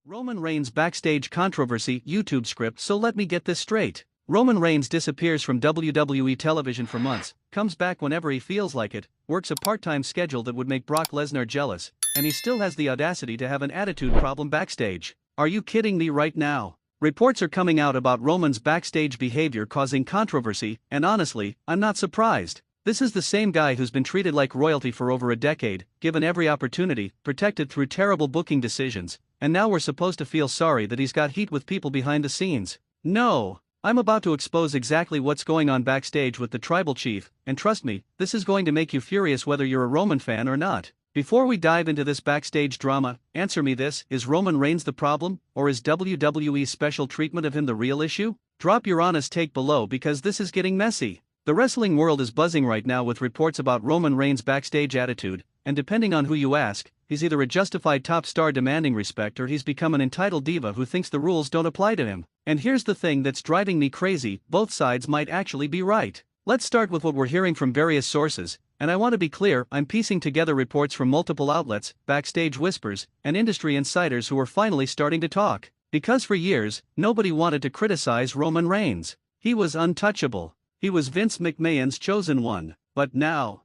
Roman Reigns backstage controversy YouTube script. So let me get this straight. Roman Reigns disappears from WWE television for months, comes back whenever he feels like it, works a part-time schedule that would make Brock Lesnar jealous, and he still has the audacity to have an attitude problem backstage. Are you kidding me right now? Reports are coming out about Roman's backstage behavior causing controversy, and honestly, I'm not surprised. This is the same guy who's been treated like royalty for over a decade, given every opportunity, protected through terrible booking decisions, and now we're supposed to feel sorry that he's got heat with people behind the scenes. No, I'm about to expose exactly what's going on backstage with the tribal chief, and trust me, this is going to make you furious whether you're a Roman fan or not. Before we dive into this backstage drama, answer me this: is Roman Reigns the problem, or is WWE's special treatment of him the real issue? Drop your honest take below because this is getting messy. The wrestling world is buzzing right now with reports about Roman Reigns' backstage attitude, and depending on who you ask, he's either a justified top star demanding respect or he's become an entitled diva who thinks the rules don't apply to him. And here's the thing that's driving me crazy: both sides might actually be right. Let's start with what we're hearing from various sources, and I want to be clear, I'm piecing together reports from multiple outlets, backstage whispers, and industry insiders who are finally starting to talk. Because for years, nobody wanted to criticize Roman Reigns. He was untouchable. He was Vince McMahon's chosen one. But now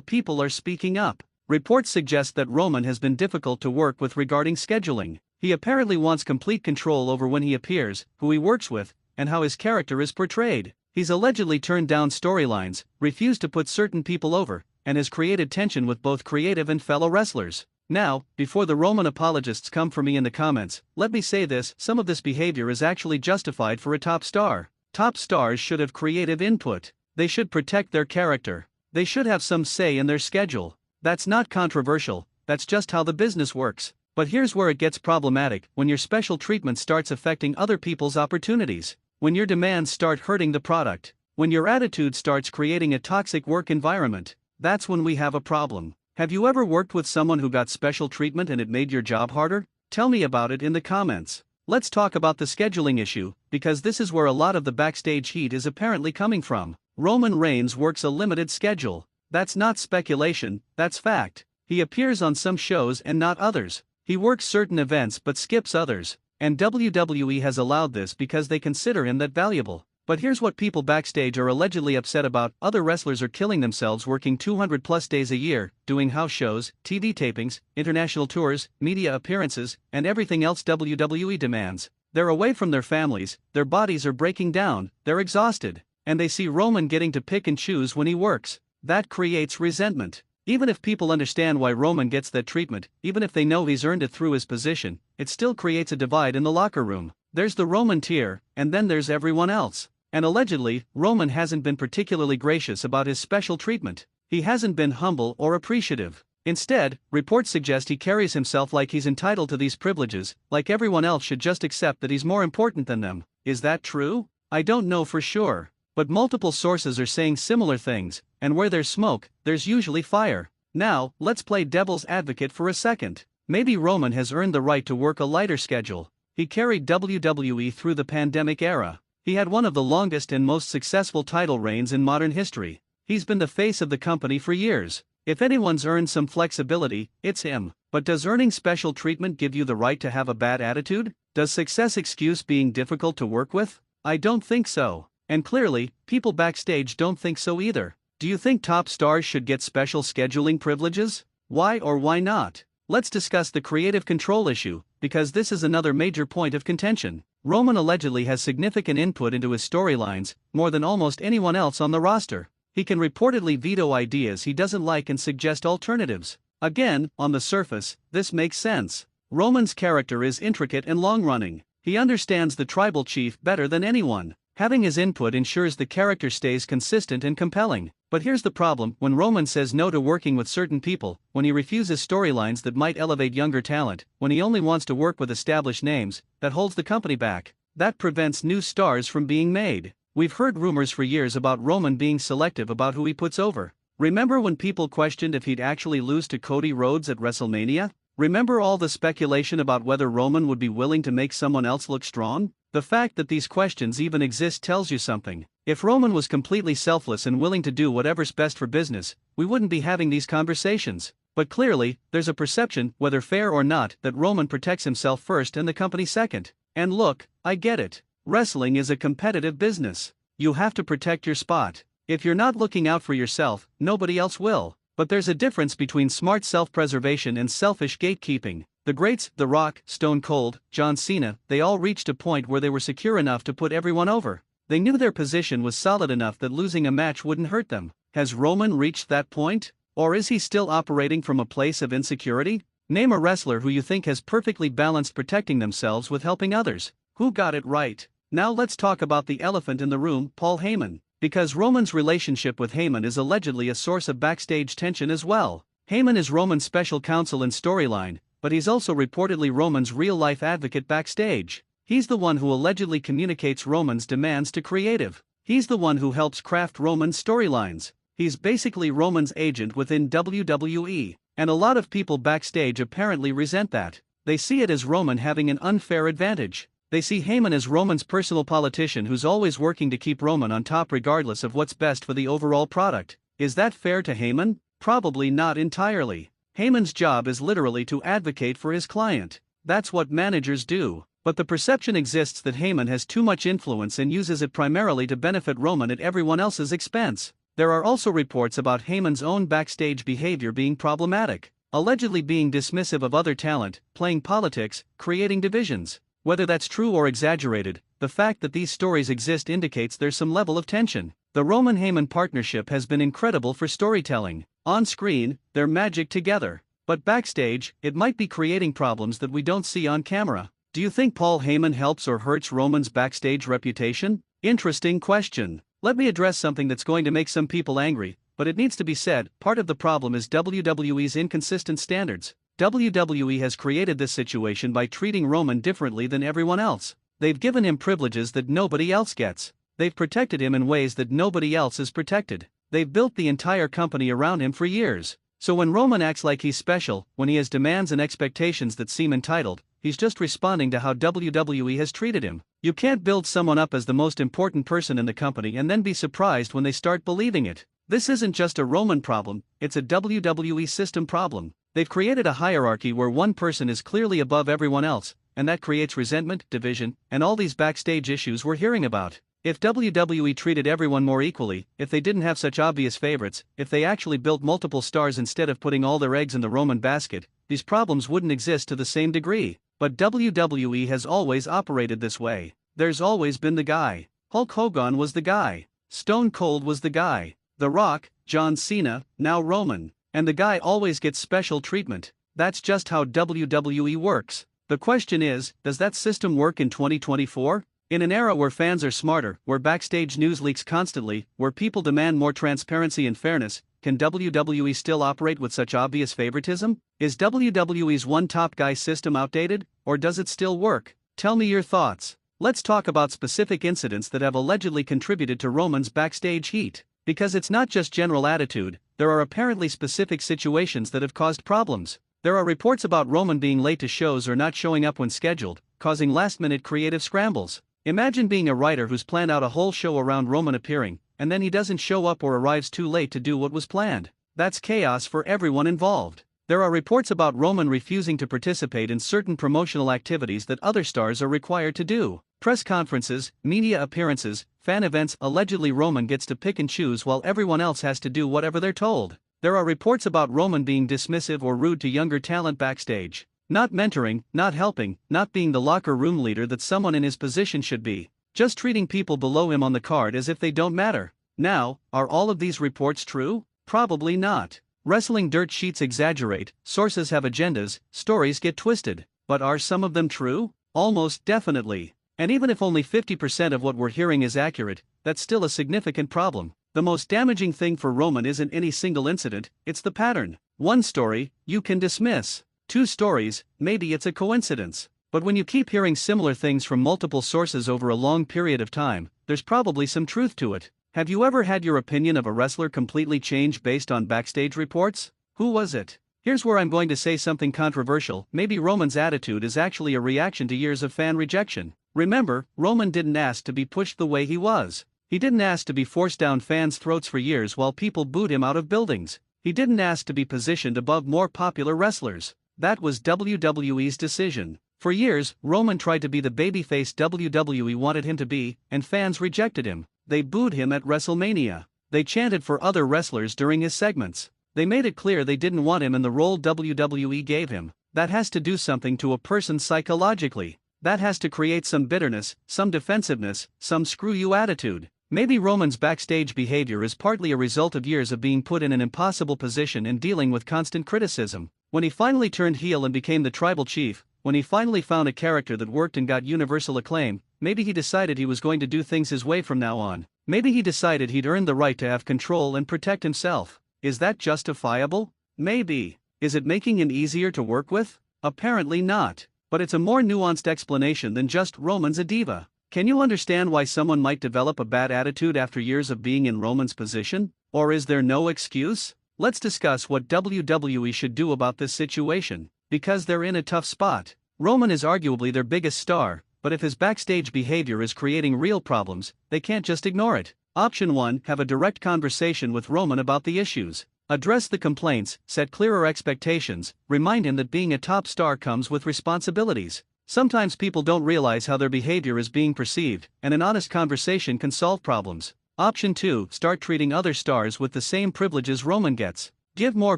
people are speaking up. Reports suggest that Roman has been difficult to work with regarding scheduling. He apparently wants complete control over when he appears, who he works with, and how his character is portrayed. He's allegedly turned down storylines, refused to put certain people over, and has created tension with both creative and fellow wrestlers. Now, before the Roman apologists come for me in the comments, let me say this: some of this behavior is actually justified for a top star. Top stars should have creative input. They should protect their character. They should have some say in their schedule. That's not controversial, that's just how the business works. But here's where it gets problematic: when your special treatment starts affecting other people's opportunities. When your demands start hurting the product. When your attitude starts creating a toxic work environment. That's when we have a problem. Have you ever worked with someone who got special treatment and it made your job harder? Tell me about it in the comments. Let's talk about the scheduling issue, because this is where a lot of the backstage heat is apparently coming from. Roman Reigns works a limited schedule. That's not speculation, that's fact. He appears on some shows and not others. He works certain events but skips others. And WWE has allowed this because they consider him that valuable. But here's what people backstage are allegedly upset about: other wrestlers are killing themselves working 200+ days a year, doing house shows, TV tapings, international tours, media appearances, and everything else WWE demands. They're away from their families, their bodies are breaking down, they're exhausted, and they see Roman getting to pick and choose when he works. That creates resentment. Even if people understand why Roman gets that treatment, even if they know he's earned it through his position, it still creates a divide in the locker room. There's the Roman tier, and then there's everyone else. And allegedly, Roman hasn't been particularly gracious about his special treatment. He hasn't been humble or appreciative. Instead, reports suggest he carries himself like he's entitled to these privileges, like everyone else should just accept that he's more important than them. Is that true? I don't know for sure. But multiple sources are saying similar things, and where there's smoke, there's usually fire. Now, let's play devil's advocate for a second. Maybe Roman has earned the right to work a lighter schedule. He carried WWE through the pandemic era. He had one of the longest and most successful title reigns in modern history. He's been the face of the company for years. If anyone's earned some flexibility, it's him. But does earning special treatment give you the right to have a bad attitude? Does success excuse being difficult to work with? I don't think so. And clearly, people backstage don't think so either. Do you think top stars should get special scheduling privileges? Why or why not? Let's discuss the creative control issue, because this is another major point of contention. Roman allegedly has significant input into his storylines, more than almost anyone else on the roster. He can reportedly veto ideas he doesn't like and suggest alternatives. Again, on the surface, this makes sense. Roman's character is intricate and long-running. He understands the tribal chief better than anyone. Having his input ensures the character stays consistent and compelling. But here's the problem: when Roman says no to working with certain people, when he refuses storylines that might elevate younger talent, when he only wants to work with established names, that holds the company back. That prevents new stars from being made. We've heard rumors for years about Roman being selective about who he puts over. Remember when people questioned if he'd actually lose to Cody Rhodes at WrestleMania? Remember all the speculation about whether Roman would be willing to make someone else look strong? The fact that these questions even exist tells you something. If Roman was completely selfless and willing to do whatever's best for business, we wouldn't be having these conversations. But clearly, there's a perception, whether fair or not, that Roman protects himself first and the company second. And look, I get it. Wrestling is a competitive business. You have to protect your spot. If you're not looking out for yourself, nobody else will. But there's a difference between smart self-preservation and selfish gatekeeping. The greats, The Rock, Stone Cold, John Cena, they all reached a point where they were secure enough to put everyone over. They knew their position was solid enough that losing a match wouldn't hurt them. Has Roman reached that point? Or is he still operating from a place of insecurity? Name a wrestler who you think has perfectly balanced protecting themselves with helping others. Who got it right? Now let's talk about the elephant in the room, Paul Heyman. Because Roman's relationship with Heyman is allegedly a source of backstage tension as well. Heyman is Roman's special counsel in storyline, but he's also reportedly Roman's real-life advocate backstage. He's the one who allegedly communicates Roman's demands to creative. He's the one who helps craft Roman's storylines. He's basically Roman's agent within WWE. And a lot of people backstage apparently resent that. They see it as Roman having an unfair advantage. They see Heyman as Roman's personal politician who's always working to keep Roman on top regardless of what's best for the overall product. Is that fair to Heyman? Probably not entirely. Heyman's job is literally to advocate for his client. That's what managers do. But the perception exists that Heyman has too much influence and uses it primarily to benefit Roman at everyone else's expense. There are also reports about Heyman's own backstage behavior being problematic, allegedly being dismissive of other talent, playing politics, creating divisions. Whether that's true or exaggerated, the fact that these stories exist indicates there's some level of tension. The Roman-Heyman partnership has been incredible for storytelling. On screen, they're magic together. But backstage, it might be creating problems that we don't see on camera. Do you think Paul Heyman helps or hurts Roman's backstage reputation? Interesting question. Let me address something that's going to make some people angry, but it needs to be said. Part of the problem is WWE's inconsistent standards. WWE has created this situation by treating Roman differently than everyone else. They've given him privileges that nobody else gets. They've protected him in ways that nobody else is protected. They've built the entire company around him for years. So when Roman acts like he's special, when he has demands and expectations that seem entitled, he's just responding to how WWE has treated him. You can't build someone up as the most important person in the company and then be surprised when they start believing it. This isn't just a Roman problem, it's a WWE system problem. They've created a hierarchy where one person is clearly above everyone else, and that creates resentment, division, and all these backstage issues we're hearing about. If WWE treated everyone more equally, if they didn't have such obvious favorites, if they actually built multiple stars instead of putting all their eggs in the Roman basket, these problems wouldn't exist to the same degree. But WWE has always operated this way. There's always been the guy. Hulk Hogan was the guy. Stone Cold was the guy. The Rock, John Cena, now Roman. And the guy always gets special treatment. That's just how WWE works. The question is, does that system work in 2024? In an era where fans are smarter, where backstage news leaks constantly, where people demand more transparency and fairness, can WWE still operate with such obvious favoritism? Is WWE's one top guy system outdated, or does it still work? Tell me your thoughts. Let's talk about specific incidents that have allegedly contributed to Roman's backstage heat. Because it's not just general attitude, there are apparently specific situations that have caused problems. There are reports about Roman being late to shows or not showing up when scheduled, causing last-minute creative scrambles. Imagine being a writer who's planned out a whole show around Roman appearing, and then he doesn't show up or arrives too late to do what was planned. That's chaos for everyone involved. There are reports about Roman refusing to participate in certain promotional activities that other stars are required to do. Press conferences, media appearances, fan events. Allegedly Roman gets to pick and choose while everyone else has to do whatever they're told. There are reports about Roman being dismissive or rude to younger talent backstage. Not mentoring, not helping, not being the locker room leader that someone in his position should be. Just treating people below him on the card as if they don't matter. Now, are all of these reports true? Probably not. Wrestling dirt sheets exaggerate, sources have agendas, stories get twisted. But are some of them true? Almost definitely. And even if only 50% of what we're hearing is accurate, that's still a significant problem. The most damaging thing for Roman isn't any single incident, it's the pattern. One story, you can dismiss. Two stories, maybe it's a coincidence. But when you keep hearing similar things from multiple sources over a long period of time, there's probably some truth to it. Have you ever had your opinion of a wrestler completely change based on backstage reports? Who was it? Here's where I'm going to say something controversial. Maybe Roman's attitude is actually a reaction to years of fan rejection. Remember, Roman didn't ask to be pushed the way he was. He didn't ask to be forced down fans' throats for years while people booed him out of buildings. He didn't ask to be positioned above more popular wrestlers. That was WWE's decision. For years, Roman tried to be the babyface WWE wanted him to be, and fans rejected him. They booed him at WrestleMania. They chanted for other wrestlers during his segments. They made it clear they didn't want him in the role WWE gave him. That has to do something to a person psychologically. That has to create some bitterness, some defensiveness, some screw you attitude. Maybe Roman's backstage behavior is partly a result of years of being put in an impossible position and dealing with constant criticism. When he finally turned heel and became the tribal chief, when he finally found a character that worked and got universal acclaim, maybe he decided he was going to do things his way from now on. Maybe he decided he'd earned the right to have control and protect himself. Is that justifiable? Maybe. Is it making him easier to work with? Apparently not. But it's a more nuanced explanation than just Roman's a diva. Can you understand why someone might develop a bad attitude after years of being in Roman's position? Or is there no excuse? Let's discuss what WWE should do about this situation, because they're in a tough spot. Roman is arguably their biggest star, but if his backstage behavior is creating real problems, they can't just ignore it. Option 1: have a direct conversation with Roman about the issues. Address the complaints, set clearer expectations, remind him that being a top star comes with responsibilities. Sometimes people don't realize how their behavior is being perceived, and an honest conversation can solve problems. Option 2: start treating other stars with the same privileges Roman gets. Give more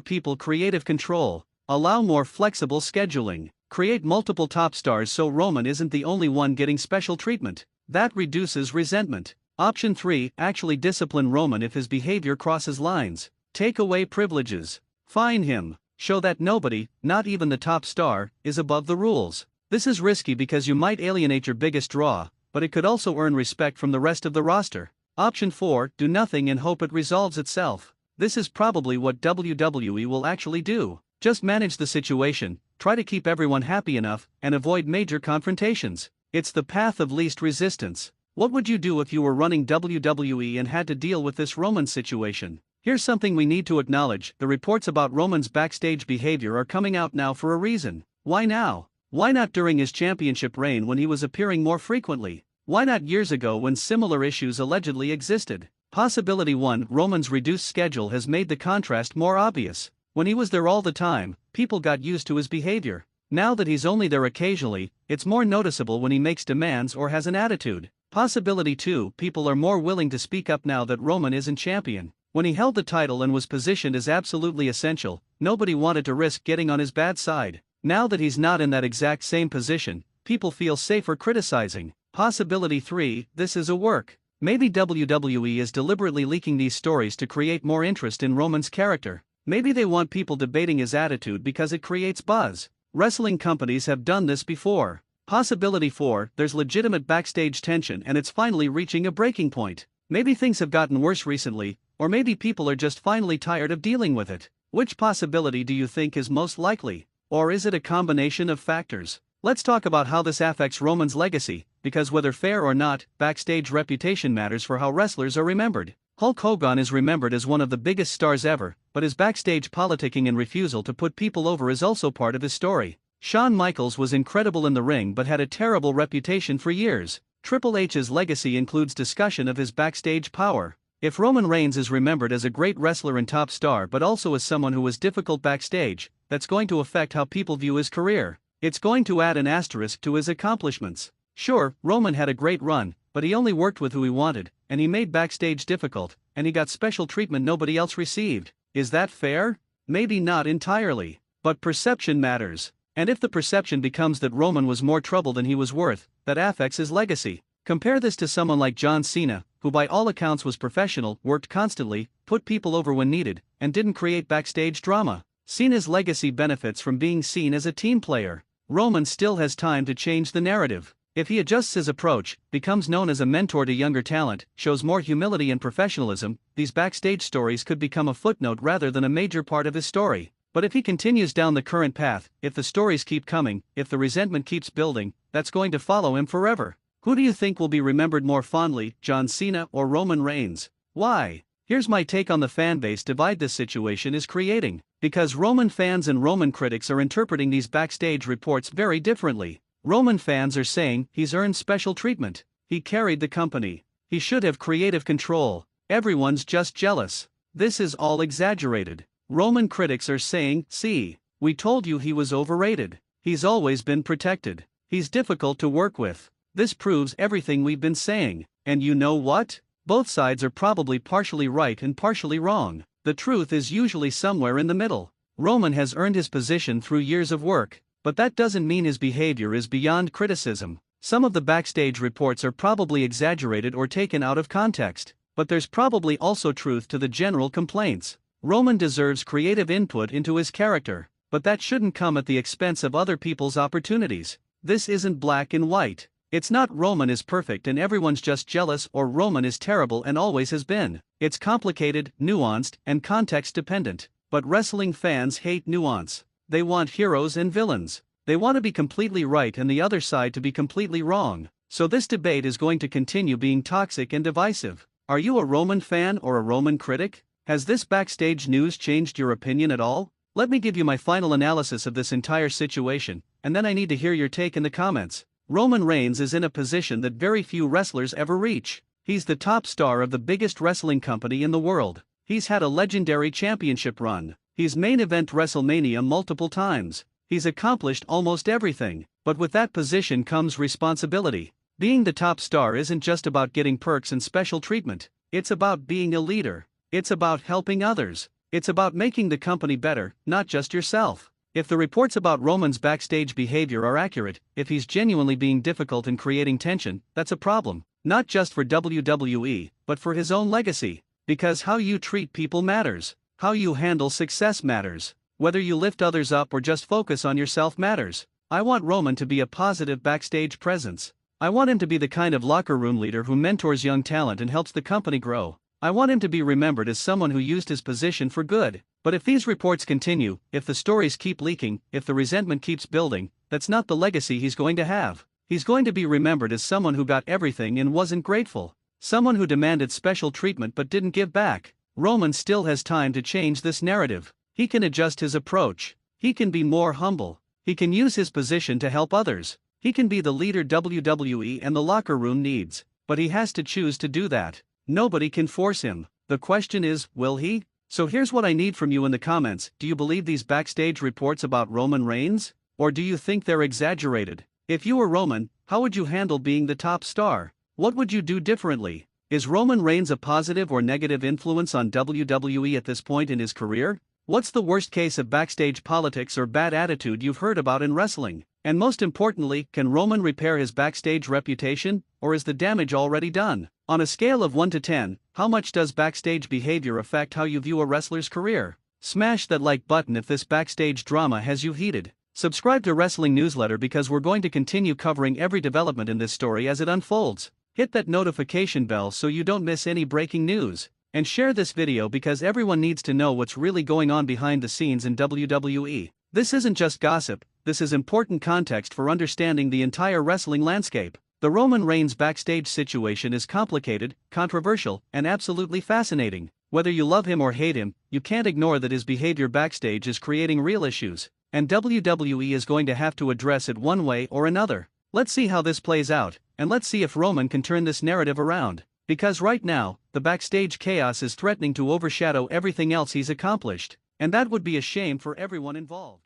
people creative control. Allow more flexible scheduling. Create multiple top stars so Roman isn't the only one getting special treatment. That reduces resentment. Option 3: actually discipline Roman if his behavior crosses lines. Take away privileges. Fine him. Show that nobody, not even the top star, is above the rules. This is risky because you might alienate your biggest draw, but it could also earn respect from the rest of the roster. Option 4: do nothing and hope it resolves itself. This is probably what WWE will actually do. Just manage the situation, try to keep everyone happy enough, and avoid major confrontations. It's the path of least resistance. What would you do if you were running WWE and had to deal with this Roman situation? Here's something we need to acknowledge: the reports about Roman's backstage behavior are coming out now for a reason. Why now? Why not during his championship reign when he was appearing more frequently? Why not years ago when similar issues allegedly existed? Possibility 1: Roman's reduced schedule has made the contrast more obvious. When he was there all the time, people got used to his behavior. Now that he's only there occasionally, it's more noticeable when he makes demands or has an attitude. Possibility 2: people are more willing to speak up now that Roman isn't champion. When he held the title and was positioned as absolutely essential, nobody wanted to risk getting on his bad side. Now that he's not in that exact same position, people feel safer criticizing. Possibility 3: this is a work. Maybe WWE is deliberately leaking these stories to create more interest in Roman's character. Maybe they want people debating his attitude because it creates buzz. Wrestling companies have done this before. Possibility 4: there's legitimate backstage tension and it's finally reaching a breaking point. Maybe things have gotten worse recently, or maybe people are just finally tired of dealing with it. Which possibility do you think is most likely? Or is it a combination of factors? Let's talk about how this affects Roman's legacy, because whether fair or not, backstage reputation matters for how wrestlers are remembered. Hulk Hogan is remembered as one of the biggest stars ever, but his backstage politicking and refusal to put people over is also part of his story. Shawn Michaels was incredible in the ring but had a terrible reputation for years. Triple H's legacy includes discussion of his backstage power. If Roman Reigns is remembered as a great wrestler and top star but also as someone who was difficult backstage, that's going to affect how people view his career. It's going to add an asterisk to his accomplishments. Sure, Roman had a great run, but he only worked with who he wanted, and he made backstage difficult, and he got special treatment nobody else received. Is that fair? Maybe not entirely. But perception matters. And if the perception becomes that Roman was more trouble than he was worth, that affects his legacy. Compare this to someone like John Cena, who by all accounts was professional, worked constantly, put people over when needed, and didn't create backstage drama. Cena's legacy benefits from being seen as a team player. Roman still has time to change the narrative. If he adjusts his approach, becomes known as a mentor to younger talent, shows more humility and professionalism, these backstage stories could become a footnote rather than a major part of his story. But if he continues down the current path, if the stories keep coming, if the resentment keeps building, that's going to follow him forever. Who do you think will be remembered more fondly, John Cena or Roman Reigns? Why? Here's my take on the fanbase divide this situation is creating. Because Roman fans and Roman critics are interpreting these backstage reports very differently. Roman fans are saying he's earned special treatment. He carried the company. He should have creative control. Everyone's just jealous. This is all exaggerated. Roman critics are saying, see, we told you he was overrated. He's always been protected. He's difficult to work with. This proves everything we've been saying. And you know what? Both sides are probably partially right and partially wrong. The truth is usually somewhere in the middle. Roman has earned his position through years of work, but that doesn't mean his behavior is beyond criticism. Some of the backstage reports are probably exaggerated or taken out of context, but there's probably also truth to the general complaints. Roman deserves creative input into his character, but that shouldn't come at the expense of other people's opportunities. This isn't black and white. It's not Roman is perfect and everyone's just jealous or Roman is terrible and always has been. It's complicated, nuanced, and context dependent. But wrestling fans hate nuance. They want heroes and villains. They want to be completely right and the other side to be completely wrong. So this debate is going to continue being toxic and divisive. Are you a Roman fan or a Roman critic? Has this backstage news changed your opinion at all? Let me give you my final analysis of this entire situation, and then I need to hear your take in the comments. Roman Reigns is in a position that very few wrestlers ever reach. He's the top star of the biggest wrestling company in the world. He's had a legendary championship run. He's main event WrestleMania multiple times. He's accomplished almost everything, but with that position comes responsibility. Being the top star isn't just about getting perks and special treatment. It's about being a leader. It's about helping others. It's about making the company better, not just yourself. If the reports about Roman's backstage behavior are accurate, if he's genuinely being difficult and creating tension, that's a problem. Not just for WWE, but for his own legacy. Because how you treat people matters. How you handle success matters. Whether you lift others up or just focus on yourself matters. I want Roman to be a positive backstage presence. I want him to be the kind of locker room leader who mentors young talent and helps the company grow. I want him to be remembered as someone who used his position for good. But if these reports continue, if the stories keep leaking, if the resentment keeps building, that's not the legacy he's going to have. He's going to be remembered as someone who got everything and wasn't grateful. Someone who demanded special treatment but didn't give back. Roman still has time to change this narrative. He can adjust his approach. He can be more humble. He can use his position to help others. He can be the leader WWE and the locker room needs. But he has to choose to do that. Nobody can force him. The question is, will he? So here's what I need from you in the comments. Do you believe these backstage reports about Roman Reigns? Or do you think they're exaggerated? If you were Roman, how would you handle being the top star? What would you do differently? Is Roman Reigns a positive or negative influence on WWE at this point in his career? What's the worst case of backstage politics or bad attitude you've heard about in wrestling? And most importantly, can Roman repair his backstage reputation, or is the damage already done? On a scale of 1 to 10, how much does backstage behavior affect how you view a wrestler's career? Smash that like button if this backstage drama has you heated. Subscribe to Wrestling Newsletter because we're going to continue covering every development in this story as it unfolds. Hit that notification bell so you don't miss any breaking news. And share this video because everyone needs to know what's really going on behind the scenes in WWE. This isn't just gossip, this is important context for understanding the entire wrestling landscape. The Roman Reigns backstage situation is complicated, controversial, and absolutely fascinating. Whether you love him or hate him, you can't ignore that his behavior backstage is creating real issues, and WWE is going to have to address it one way or another. Let's see how this plays out, and let's see if Roman can turn this narrative around. Because right now, the backstage chaos is threatening to overshadow everything else he's accomplished, and that would be a shame for everyone involved.